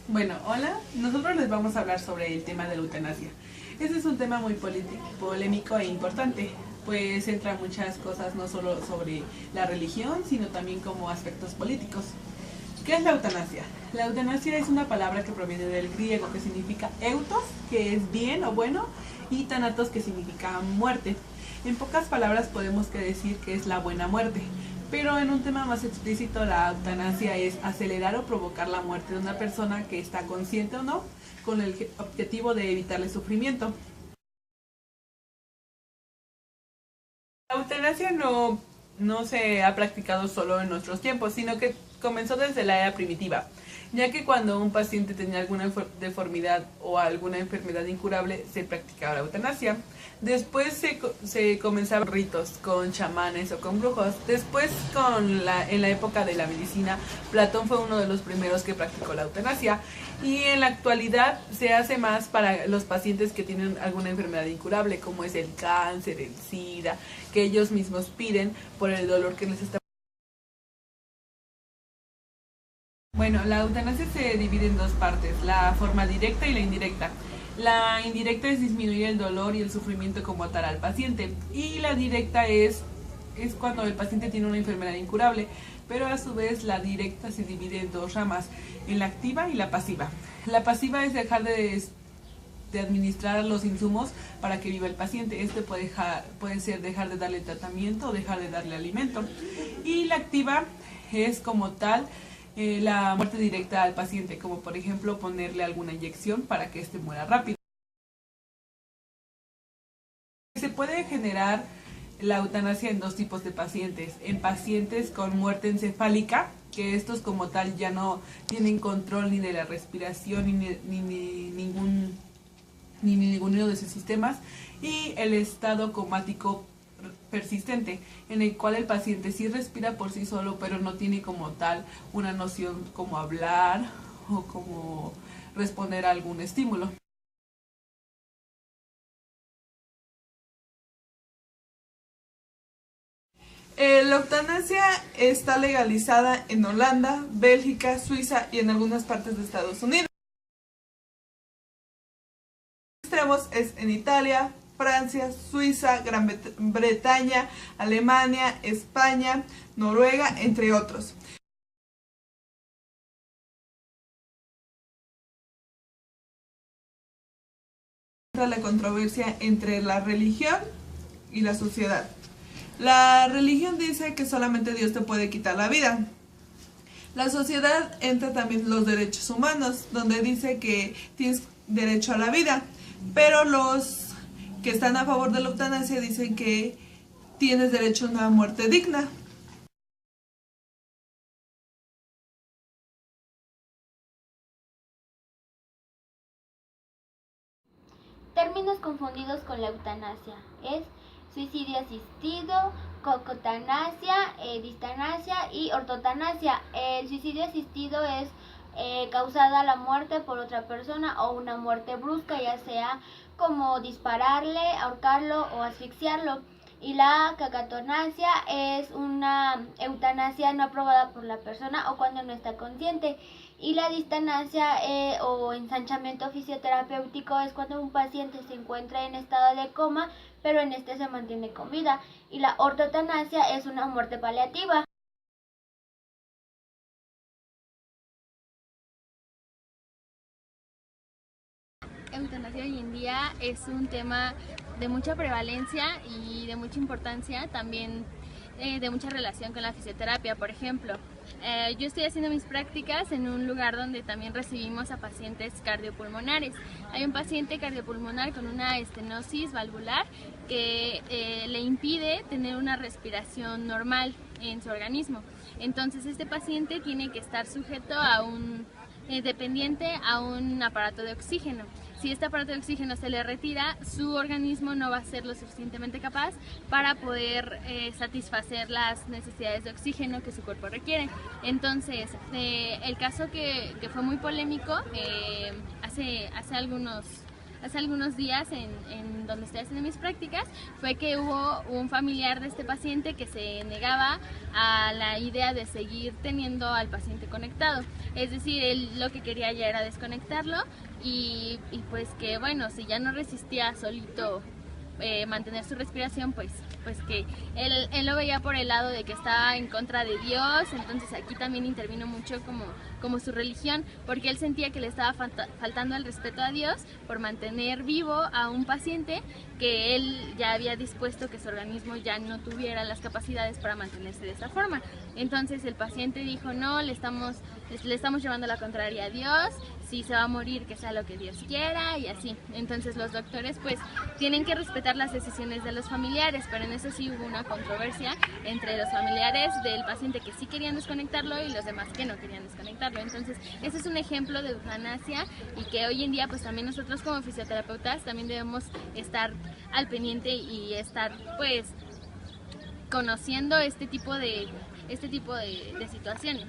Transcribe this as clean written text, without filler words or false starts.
Bueno, hola, nosotros les vamos a hablar sobre el tema de la eutanasia. Este es un tema muy polémico e importante, pues entra muchas cosas no solo sobre la religión, sino también como aspectos políticos. ¿Qué es la eutanasia? La eutanasia es una palabra que proviene del griego que significa eutos, que es bien o bueno, y thanatos, que significa muerte. En pocas palabras podemos decir que es la buena muerte. Pero en un tema más explícito, la eutanasia es acelerar o provocar la muerte de una persona que está consciente o no, con el objetivo de evitarle sufrimiento. La eutanasia no se ha practicado solo en nuestros tiempos, sino que comenzó desde la era primitiva, ya que cuando un paciente tenía alguna deformidad o alguna enfermedad incurable, se practicaba la eutanasia. Después se comenzaron ritos con chamanes o con brujos. Después, en la época de la medicina, Platón fue uno de los primeros que practicó la eutanasia. Y en la actualidad se hace más para los pacientes que tienen alguna enfermedad incurable, como es el cáncer, el SIDA, que ellos mismos piden por el dolor que les está. Bueno, la eutanasia se divide en dos partes, la forma directa y la indirecta. La indirecta es disminuir el dolor y el sufrimiento como tal al paciente, y la directa es cuando el paciente tiene una enfermedad incurable, pero a su vez la directa se divide en dos ramas, en la activa y la pasiva. La pasiva es dejar de administrar los insumos para que viva el paciente. Este puede ser dejar de darle tratamiento o dejar de darle alimento. Y la activa es como tal la muerte directa al paciente, como por ejemplo ponerle alguna inyección para que éste muera rápido. Se puede generar la eutanasia en dos tipos de pacientes. En pacientes con muerte encefálica, que estos como tal ya no tienen control ni de la respiración ni ninguno de sus sistemas, y el estado comático persistente, en el cual el paciente sí respira por sí solo, pero no tiene como tal una noción como hablar o como responder a algún estímulo. La eutanasia está legalizada en Holanda, Bélgica, Suiza y en algunas partes de Estados Unidos. Extremos es en Italia, Francia, Suiza, Gran Bretaña, Alemania, España, Noruega, entre otros. La controversia entre la religión y la sociedad. La religión dice que solamente Dios te puede quitar la vida. La sociedad entra también los derechos humanos, donde dice que tienes derecho a la vida, pero los que están a favor de la eutanasia dicen que tienes derecho a una muerte digna. Términos confundidos con la eutanasia es suicidio asistido, cocotanasia, distanasia y ortotanasia. El suicidio asistido es causada la muerte por otra persona o una muerte brusca, ya sea como dispararle, ahorcarlo o asfixiarlo. Y la cacatonasia es una eutanasia no aprobada por la persona o cuando no está consciente. Y la distanasia o ensanchamiento fisioterapéutico es cuando un paciente se encuentra en estado de coma, pero en este se mantiene con vida. Y la ortotanasia es una muerte paliativa. Eutanasia hoy en día es un tema de mucha prevalencia y de mucha importancia, también de mucha relación con la fisioterapia. Por ejemplo, yo estoy haciendo mis prácticas en un lugar donde también recibimos a pacientes cardiopulmonares. Hay un paciente cardiopulmonar con una estenosis valvular que le impide tener una respiración normal en su organismo. Entonces este paciente tiene que estar sujeto a dependiente a un aparato de oxígeno. Si este aparato de oxígeno se le retira, su organismo no va a ser lo suficientemente capaz para poder satisfacer las necesidades de oxígeno que su cuerpo requiere. Entonces, el caso que fue muy polémico hace hace algunos días en donde estoy haciendo mis prácticas, fue que hubo un familiar de este paciente que se negaba a la idea de seguir teniendo al paciente conectado. Es decir, él lo que quería ya era desconectarlo y pues que bueno, si ya no resistía solito mantener su respiración, pues que él lo veía por el lado de que estaba en contra de Dios. Entonces aquí también intervino mucho como su religión, porque él sentía que le estaba faltando el respeto a Dios por mantener vivo a un paciente que él ya había dispuesto que su organismo ya no tuviera las capacidades para mantenerse de esa forma. Entonces el paciente dijo, no, le estamos llevando la contraria a Dios, si se va a morir, que sea lo que Dios quiera, y así. Entonces los doctores pues tienen que respetar las decisiones de los familiares, pero en eso sí hubo una controversia entre los familiares del paciente que sí querían desconectarlo y los demás que no querían desconectarlo. Entonces ese es un ejemplo de eutanasia, y que hoy en día pues también nosotros como fisioterapeutas también debemos estar al pendiente y estar pues conociendo este tipo de situaciones.